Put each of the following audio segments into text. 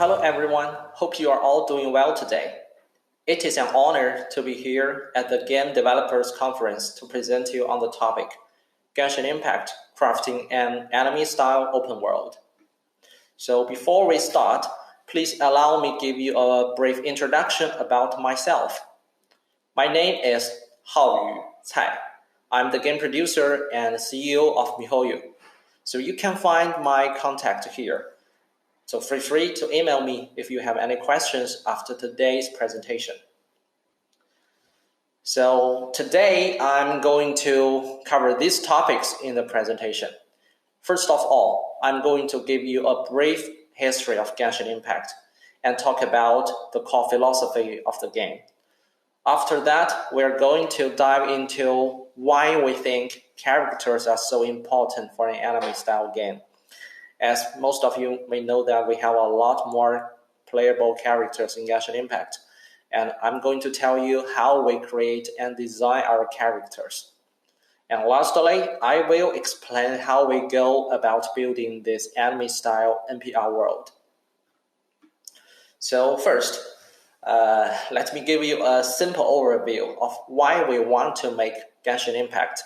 Hello everyone, hope you are all doing well today. It is an honor to be here at the Game Developers Conference to present to you on the topic Genshin Impact, Crafting an Anime-Style Open World. So before we start, please allow me give you a brief introduction about myself. My name is Haoyu Cai. I'm the game producer and CEO of MiHoYo. So you can find my contact here. So feel free to email me if you have any questions after today's presentation. So today I'm going to cover these topics in the presentation. First of all, I'm going to give you a brief history of Genshin Impact and talk about the core philosophy of the game. After that, we're going to dive into why we think characters are so important for an anime-style game. As most of you may know that we have a lot more playable characters in Genshin Impact, and I'm going to tell you how we create and design our characters. And lastly, I will explain how we go about building this anime-style NPR world. So first, let me give you a simple overview of why we want to make Genshin Impact.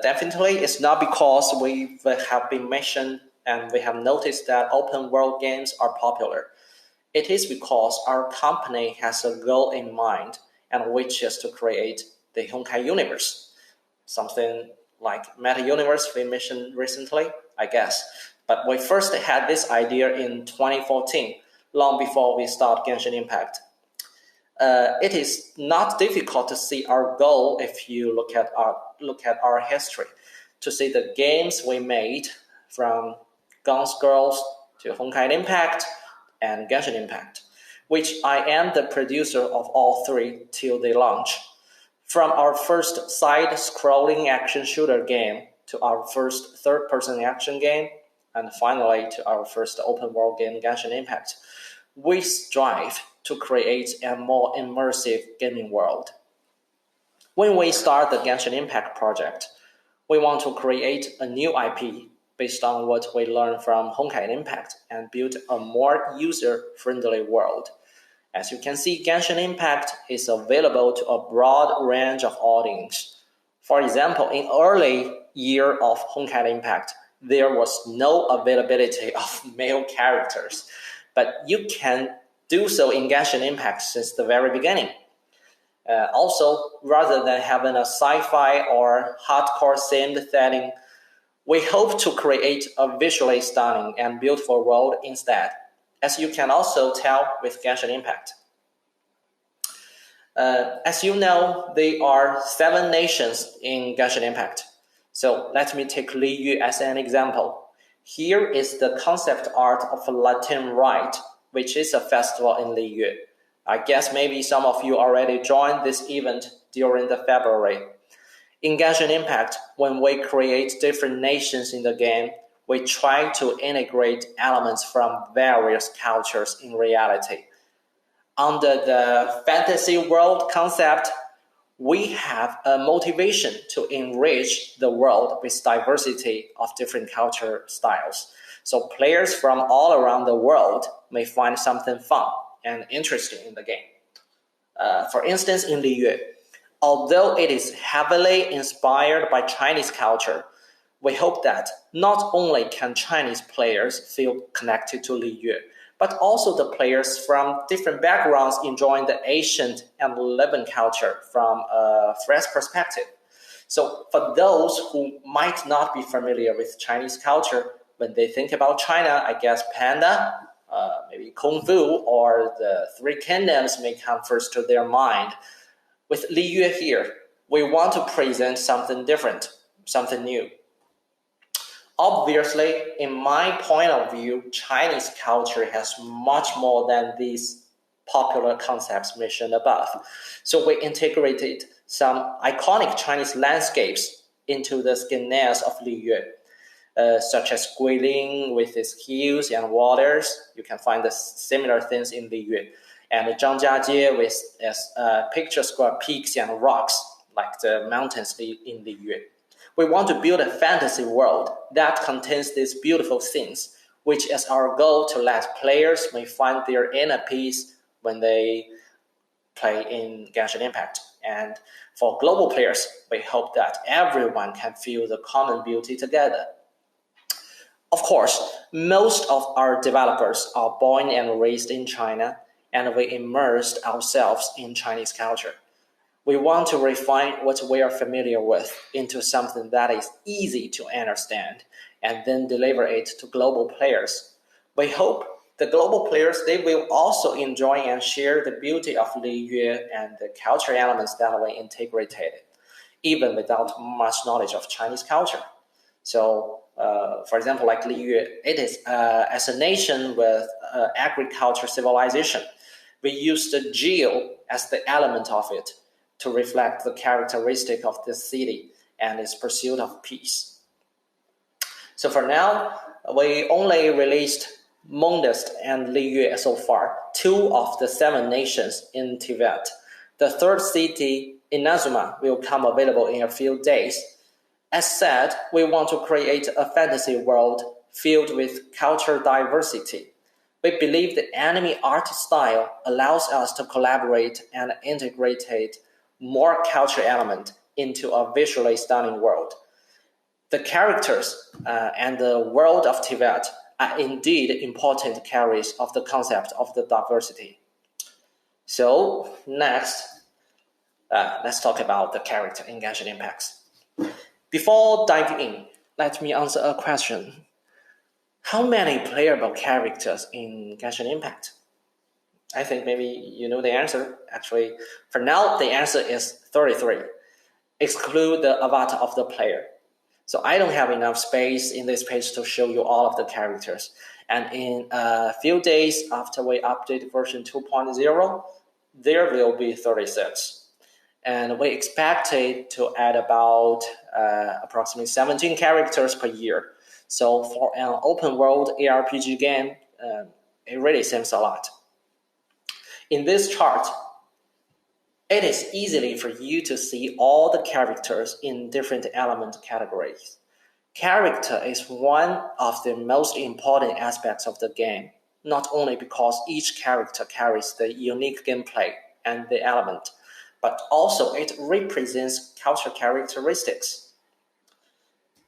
Definitely, it's not because we have been mentioned and we have noticed that open world games are popular. It is because our company has a goal in mind, and which is to create the Honkai universe. Something like Meta Universe we mentioned recently, I guess. But we first had this idea in 2014, long before we start Genshin Impact. It is not difficult to see our goal if you look at our history, to see the games we made from Guns Girls to Honkai Impact and Genshin Impact, which I am the producer of all three till they launch. From our first side-scrolling action shooter game to our first third-person action game, and finally to our first open-world game, Genshin Impact, we strive to create a more immersive gaming world. When we start the Genshin Impact project, we want to create a new IP based on what we learned from Honkai Impact and build a more user-friendly world. As you can see, Genshin Impact is available to a broad range of audience. For example, in early year of Honkai Impact, there was no availability of male characters, but you can do so in Genshin Impact since the very beginning. Also, rather than having a sci-fi or hardcore themed setting, we hope to create a visually stunning and beautiful world instead, as you can also tell with Genshin Impact. As you know, there are 7 nations in Genshin Impact. So let me take Liyue as an example. Here is the concept art of Latin Rite, which is a festival in Liyue. I guess maybe some of you already joined this event during the February. In Genshin Impact, when we create different nations in the game, we try to integrate elements from various cultures in reality. Under the fantasy world concept, we have a motivation to enrich the world with diversity of different culture styles. So players from all around the world may find something fun and interesting in the game. For instance, in Liyue, although it is heavily inspired by Chinese culture, we hope that not only can Chinese players feel connected to Liyue, but also the players from different backgrounds enjoying the ancient and living culture from a fresh perspective. So for those who might not be familiar with Chinese culture, when they think about China, I guess Panda, maybe Kung Fu, or the Three Kingdoms may come first to their mind. With Liyue here, we want to present something different, something new. Obviously, in my point of view, Chinese culture has much more than these popular concepts mentioned above. So we integrated some iconic Chinese landscapes into the skenares of Liyue. Such as Guilin with its hills and waters. You can find the similar things in Liyue. And Zhangjiajie with its picturesque peaks and rocks, like the mountains in Liyue. We want to build a fantasy world that contains these beautiful things which is our goal to let players may find their inner peace when they play in Genshin Impact. And for global players, we hope that everyone can feel the common beauty together. Of course, most of our developers are born and raised in China, and we immersed ourselves in Chinese culture. We want to refine what we are familiar with into something that is easy to understand and then deliver it to global players. We hope the global players, they will also enjoy and share the beauty of Liyue and the culture elements that we integrated, even without much knowledge of Chinese culture. So, for example, like Liyue, it is as a nation with agriculture civilization, we use the geo as the element of it to reflect the characteristic of the city and its pursuit of peace. So for now, we only released Mondest and Liyue so far, 2 of the 7 nations in Tibet. The 3rd city, Inazuma, will come available in a few days. As said, we want to create a fantasy world filled with cultural diversity. We believe the anime art style allows us to collaborate and integrate more cultural element into a visually stunning world. The characters and the world of Tibet are indeed important carriers of the concept of the diversity. So next, let's talk about the character in Genshin Impact. Before diving in, let me answer a question. How many playable characters in Genshin Impact? I think maybe you know the answer. Actually, for now, the answer is 33. Exclude the avatar of the player. So I don't have enough space in this page to show you all of the characters. And in a few days after we update version 2.0, there will be 36. And we expected to add about approximately 17 characters per year. So for an open world ARPG game, it really seems a lot. In this chart, it is easily for you to see all the characters in different element categories. Character is one of the most important aspects of the game, not only because each character carries the unique gameplay and the element, but also it represents cultural characteristics.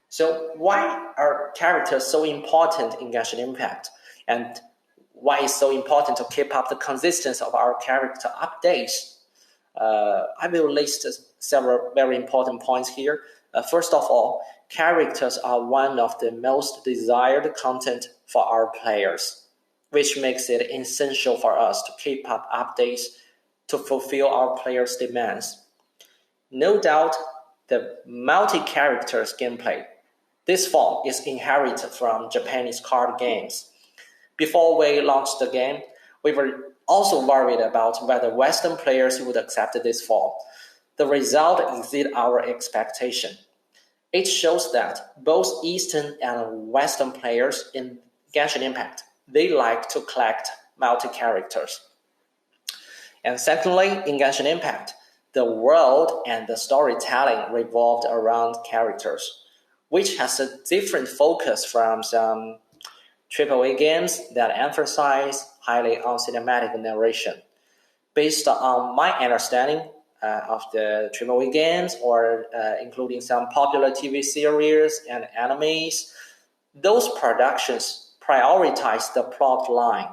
So why are characters so important in Genshin Impact? And why it's so important to keep up the consistency of our character updates? I will list several very important points here. First of all, characters are one of the most desired content for our players, which makes it essential for us to keep up updates to fulfill our players' demands. No doubt, the multi-characters gameplay. This form is inherited from Japanese card games. Before we launched the game, we were also worried about whether Western players would accept this form. The result exceeded our expectation. It shows that both Eastern and Western players in Genshin Impact, they like to collect multi-characters. And secondly, in Genshin Impact, the world and the storytelling revolved around characters, which has a different focus from some AAA games that emphasize highly on cinematic narration. Based on my understanding of the AAA games, or including some popular TV series and animes, those productions prioritize the plot line.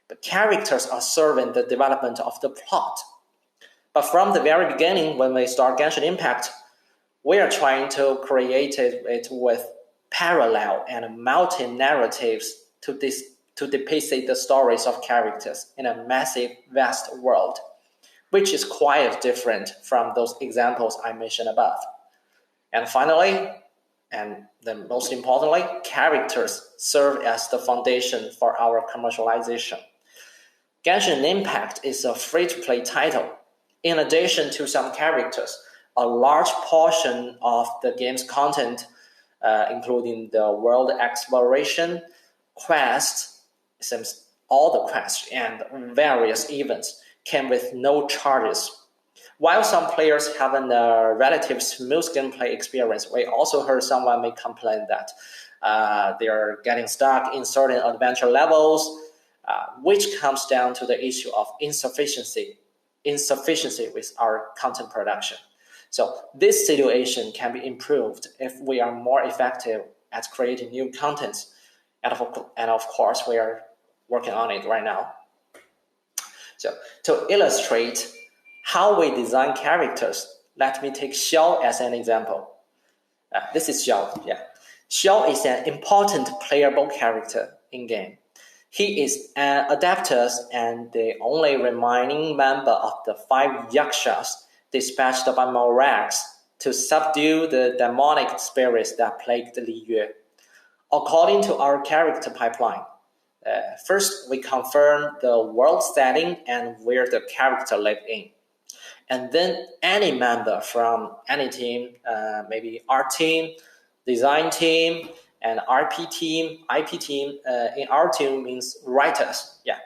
But characters are serving the development of the plot. But from the very beginning, when we start Genshin Impact, we are trying to create it with parallel and multi-narratives to depict the stories of characters in a massive, vast world, which is quite different from those examples I mentioned above. And finally, and then most importantly, characters serve as the foundation for our commercialization. Genshin Impact is a free-to-play title. In addition to some characters, a large portion of the game's content, including the world exploration, quests, all the quests, and various events, came with no charges. While some players have a relative smooth gameplay experience, we also heard someone may complain that they are getting stuck in certain adventure levels, which comes down to the issue of insufficiency with our content production. So this situation can be improved if we are more effective at creating new content. And of course, we are working on it right now. So to illustrate how we design characters, let me take Xiao as an example. This is Xiao. Yeah, Xiao is an important playable character in game. He is an Adeptus and the only remaining member of the 5 Yakshas dispatched by Morax to subdue the demonic spirits that plagued Li Yue. According to our character pipeline, first we confirm the world setting and where the character lives in. And then any member from any team, maybe art team, design team, and RP team, IP team, in our team means writers. Yeah.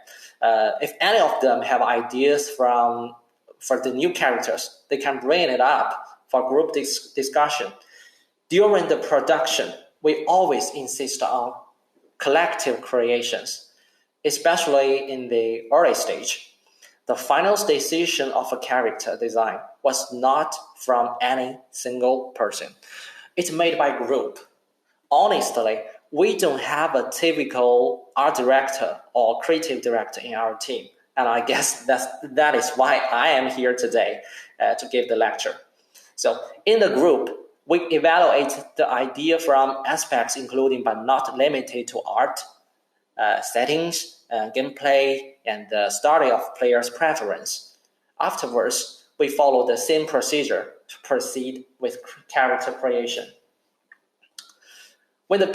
If any of them have ideas for the new characters, they can bring it up for group discussion. During the production, we always insist on collective creations, especially in the early stage. The final decision of a character design was not from any single person. It's made by group. Honestly, we don't have a typical art director or creative director in our team. And I guess that is why I am here today to give the lecture. So in the group, we evaluate the idea from aspects including but not limited to art, settings, gameplay, and the study of players' preference. Afterwards, we follow the same procedure to proceed with character creation. When the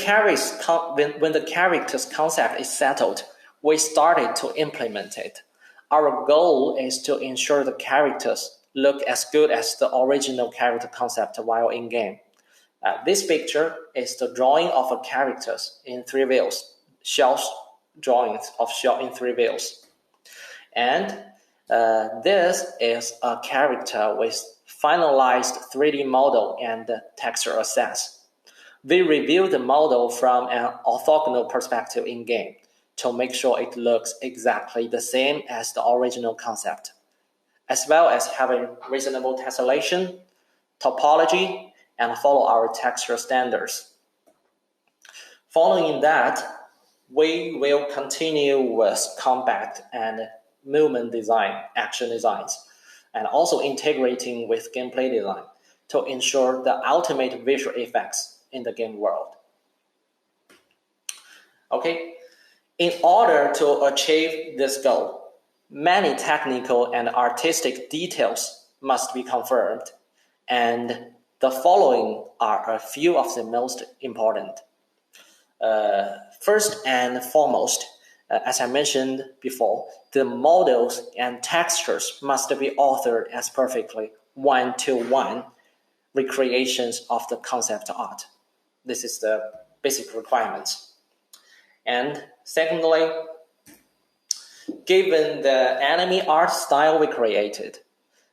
character's concept is settled, we started to implement it. Our goal is to ensure the characters look as good as the original character concept while in game. This picture is the drawing of a characters in 3 views, Xiao's drawings of Xiao in 3 views. And this is a character with finalized 3D model and texture assets. We review the model from an orthogonal perspective in game to make sure it looks exactly the same as the original concept, as well as having reasonable tessellation, topology, and follow our texture standards. Following that, we will continue with combat and movement design, action designs, and also integrating with gameplay design to ensure the ultimate visual effects in the game world. Okay, in order to achieve this goal, many technical and artistic details must be confirmed, and the following are a few of the most important. First and foremost, as I mentioned before, the models and textures must be authored as perfectly one-to-one recreations of the concept art. This is the basic requirements. And secondly, given the anime art style we created,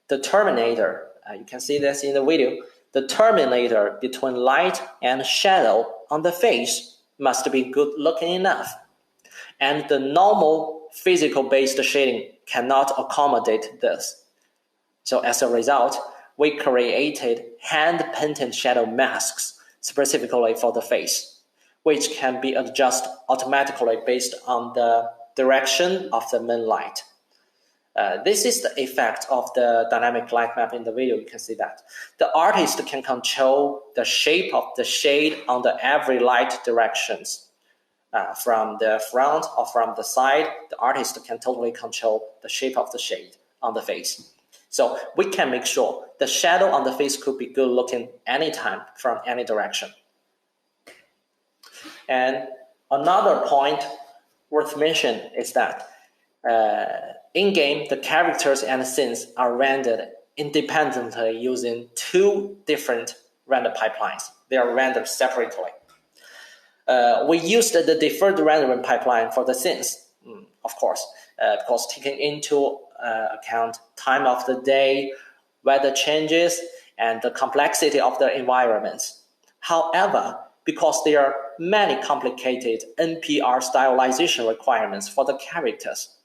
the Terminator, you can see this in the video, the Terminator between light and shadow on the face must be good looking enough. And the normal physical-based shading cannot accommodate this. So as a result, we created hand-painted shadow masks specifically for the face, which can be adjusted automatically based on the direction of the main light. This is the effect of the dynamic light map in the video. You can see that. The artist can control the shape of the shade on the every light directions. From the front or from the side, the artist can totally control the shape of the shade on the face. So we can make sure the shadow on the face could be good looking anytime from any direction. And another point worth mentioning is that in-game, the characters and scenes are rendered independently using 2 different render pipelines. They are rendered separately. We used the deferred rendering pipeline for the scenes, of course, because taking into account time of the day, weather changes, and the complexity of the environments. However, because there are many complicated NPR stylization requirements for the characters,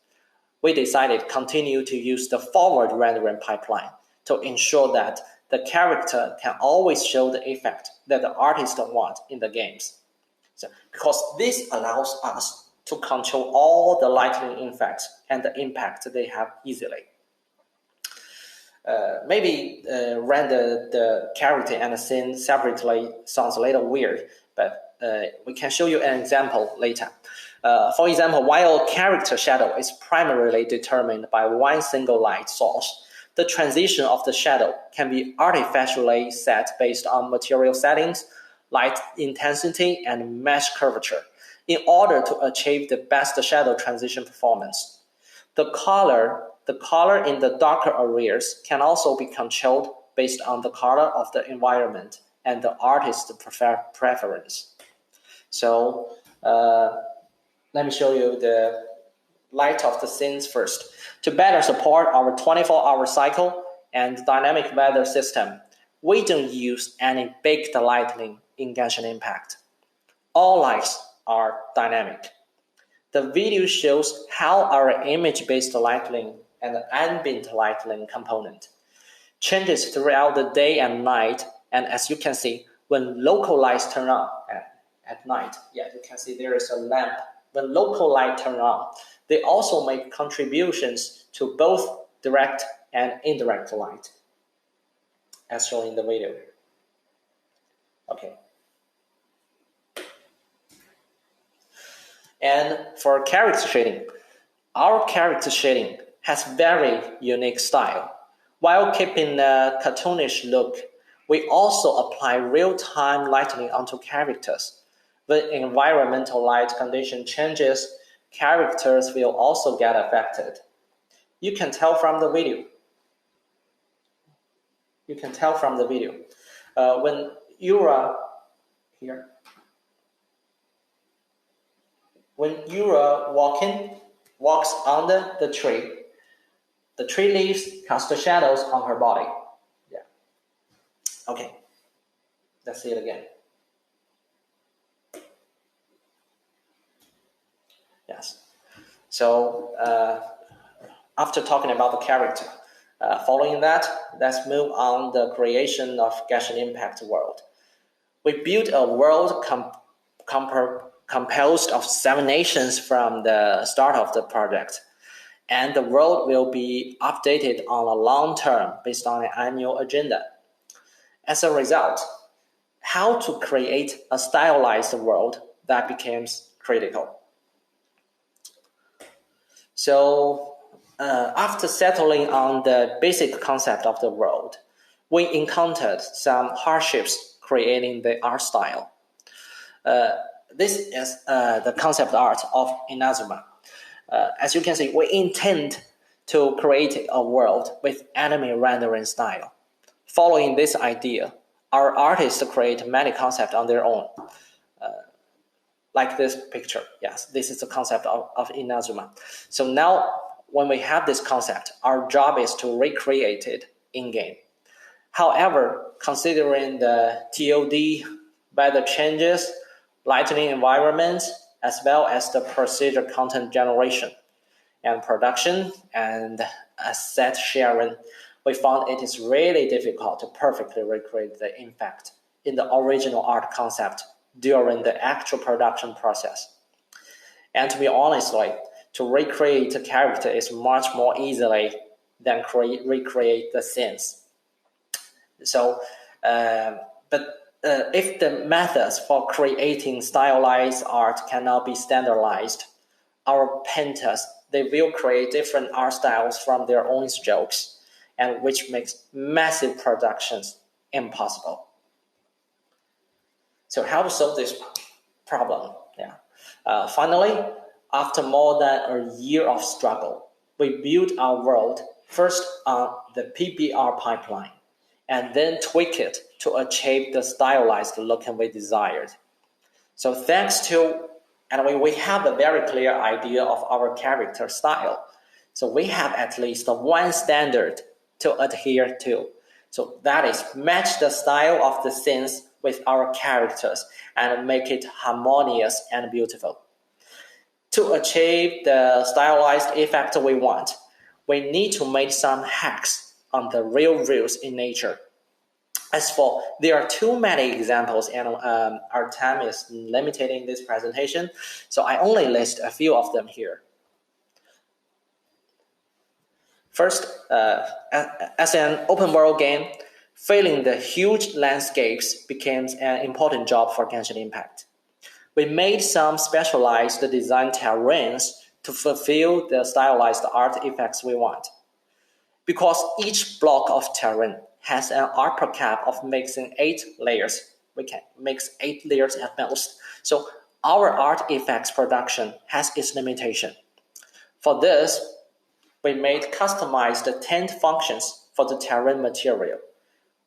we decided to continue to use the forward rendering pipeline to ensure that the character can always show the effect that the artist wants in the games. So, because this allows us to control all the lighting effects and the impact they have easily. Maybe render the character and the scene separately sounds a little weird, but we can show you an example later. For example, while character shadow is primarily determined by one single light source, the transition of the shadow can be artificially set based on material settings, light intensity, and mesh curvature in order to achieve the best shadow transition performance. The color in the darker areas can also be controlled based on the color of the environment and the artist's preference. So let me show you the light of the scenes first. To better support our 24-hour cycle and dynamic weather system, we don't use any baked lighting in Genshin Impact. All lights are dynamic. The video shows how our image-based lighting and ambient lighting component changes throughout the day and night, and as you can see, when local lights turn on at night, you can see there is a lamp. When local light turn on, they also make contributions to both direct and indirect light, as shown in the video. Okay. And for character shading, our character shading has very unique style. While keeping a cartoonish look, we also apply real-time lighting onto characters. When environmental light condition changes, characters will also get affected. You can tell from the video. When Yura walks under the tree leaves cast shadows on her body. Yeah. Okay. Let's see it again. Yes. So after talking about the character, following that, let's move on the creation of Genshin Impact world. We built a world composed of 7 nations from the start of the project, and the world will be updated on a long term based on an annual agenda. As a result, how to create a stylized world that becomes critical. So after settling on the basic concept of the world, we encountered some hardships creating the art style. This is the concept art of Inazuma. As you can see, we intend to create a world with anime rendering style. Following this idea, our artists create many concepts on their own. Like this picture. Yes, this is the concept of Inazuma. So now, when we have this concept, our job is to recreate it in-game. However, considering the TOD, weather changes, lighting environments, as well as the procedure content generation and production and asset sharing, we found it is really difficult to perfectly recreate the impact in the original art concept during the actual production process. And to be honest, to recreate a character is much more easily than recreate the scenes. So, if the methods for creating stylized art cannot be standardized, our painters, they will create different art styles from their own strokes, and which makes massive productions impossible. So how to solve this problem? Finally, after more than a year of struggle, we built our world first on the PBR pipeline, and then tweak it to achieve the stylized look we desired. So we have a very clear idea of our character style. So we have at least one standard to adhere to. So that is match the style of the scenes with our characters and make it harmonious and beautiful. To achieve the stylized effect we want, we need to make some hacks on the real rules in nature. As for, there are too many examples and our time is limited in this presentation, so I only list a few of them here. First, as an open world game, filling the huge landscapes becomes an important job for Genshin Impact. We made some specialized design terrains to fulfill the stylized art effects we want. Because each block of terrain has an upper cap of mixing 8 layers. We can mix 8 layers at most. So our art effects production has its limitation. For this, we made customized tint functions for the terrain material.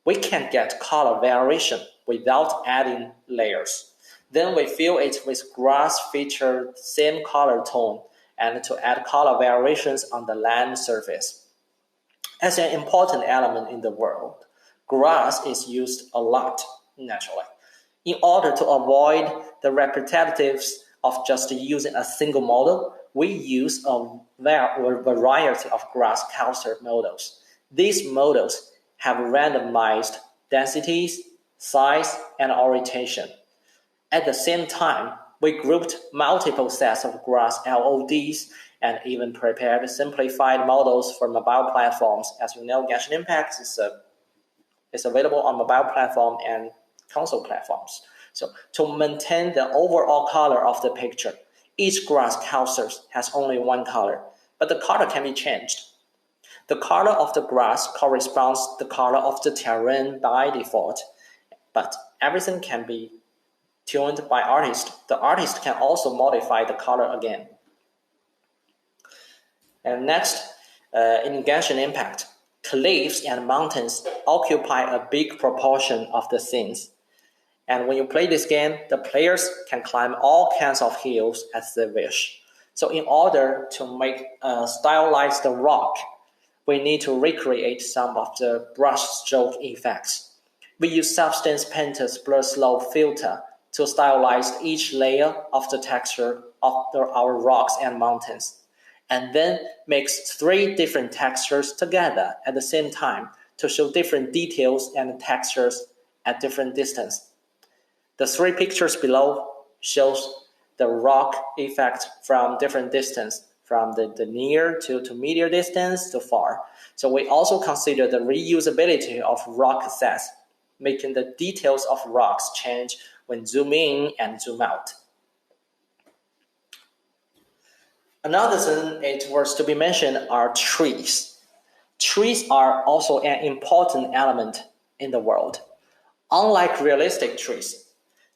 We can get color variation without adding layers. Then we fill it with grass featured same color tone and to add color variations on the land surface. As an important element in the world, grass is used a lot, naturally. In order to avoid the repetitiveness of just using a single model, we use a variety of grass cluster models. These models have randomized densities, size, and orientation. At the same time, we grouped multiple sets of grass LODs and even prepared simplified models for mobile platforms. As you know, Genshin Impact is available on mobile platform and console platforms. So to maintain the overall color of the picture, each grass cluster has only one color, but the color can be changed. The color of the grass corresponds to the color of the terrain by default, but everything can be tuned by artist. The artist can also modify the color again. And next, in Genshin Impact, cliffs and mountains occupy a big proportion of the scenes. And when you play this game, the players can climb all kinds of hills as they wish. So in order to make a stylized rock, we need to recreate some of the brush stroke effects. We use Substance Painter's blur slope filter to stylize each layer of the texture of our rocks and mountains, and then mix 3 different textures together at the same time to show different details and textures at different distance. The 3 pictures below shows the rock effect from different distance, from the near to medium distance to far. So we also consider the reusability of rock assets, making the details of rocks change when zoom in and zoom out. Another thing it worth to be mentioned are trees. Trees are also an important element in the world. Unlike realistic trees,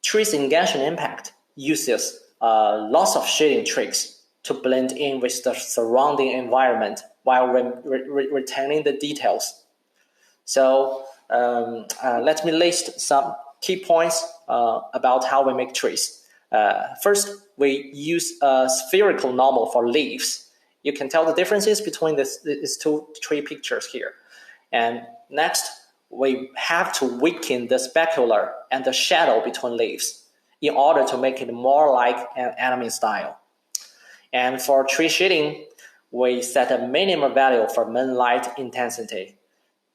trees in Genshin Impact uses lots of shading tricks to blend in with the surrounding environment while retaining the details. So let me list some key points about how we make trees. First, we use a spherical normal for leaves. You can tell the differences between these 2 tree pictures here. And next, we have to weaken the specular and the shadow between leaves in order to make it more like an anime style. And for tree shading, we set a minimum value for moonlight intensity.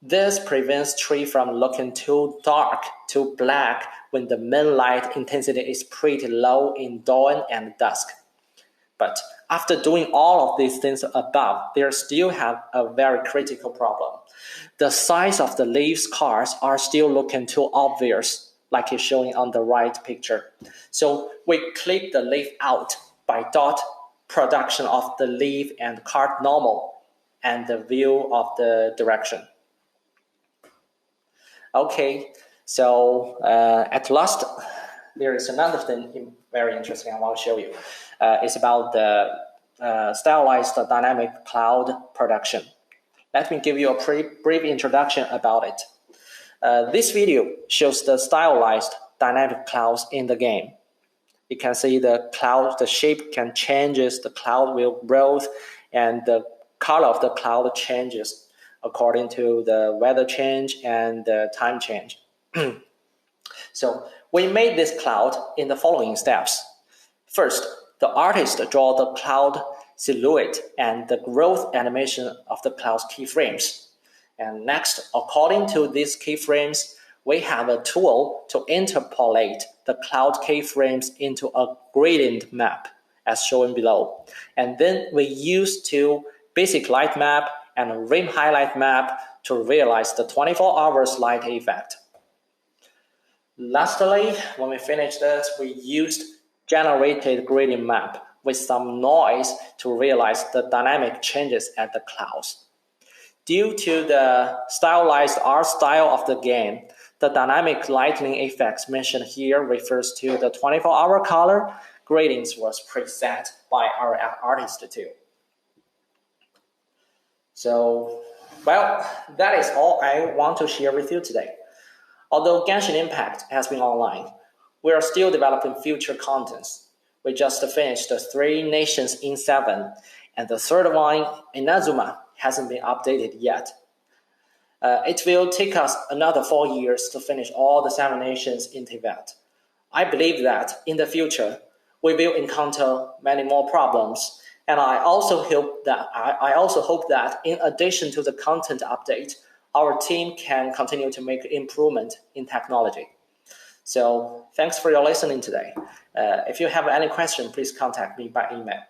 This prevents tree from looking too dark, too black when the moonlight intensity is pretty low in dawn and dusk. But after doing all of these things above, there still have a very critical problem. The size of the leaf scars are still looking too obvious, like is showing on the right picture. So we clip the leaf out by dot production of the leaf and card normal and the view of the direction. Okay, so at last, there is another thing very interesting I want to show you. It's about the stylized dynamic cloud production. Let me give you a brief introduction about it. This video shows the stylized dynamic clouds in the game. You can see the cloud, the shape can changes, the cloud will roll, and the color of the cloud changes according to the weather change and the time change. So we made this cloud in the following steps. First, the artist draw the cloud silhouette and the growth animation of the cloud's keyframes. And next, according to these keyframes, we have a tool to interpolate the cloud keyframes into a gradient map, as shown below. And then we use two basic light map and a rim highlight map to realize the 24 hours light effect. Lastly, when we finished this, we used generated gradient map with some noise to realize the dynamic changes at the clouds. Due to the stylized art style of the game, the dynamic lighting effects mentioned here refers to the 24-hour color gradients was preset by our artist too. So, well, that is all I want to share with you today. Although Genshin Impact has been online, we are still developing future contents. We just finished the 3 Nations in 7, and the third one, Inazuma, hasn't been updated yet. It will take us another 4 years to finish all the 7 nations in Tibet. I believe that in the future, we will encounter many more problems, and I also hope that in addition to the content update, our team can continue to make improvement in technology. So thanks for your listening today. If you have any question, please contact me by email.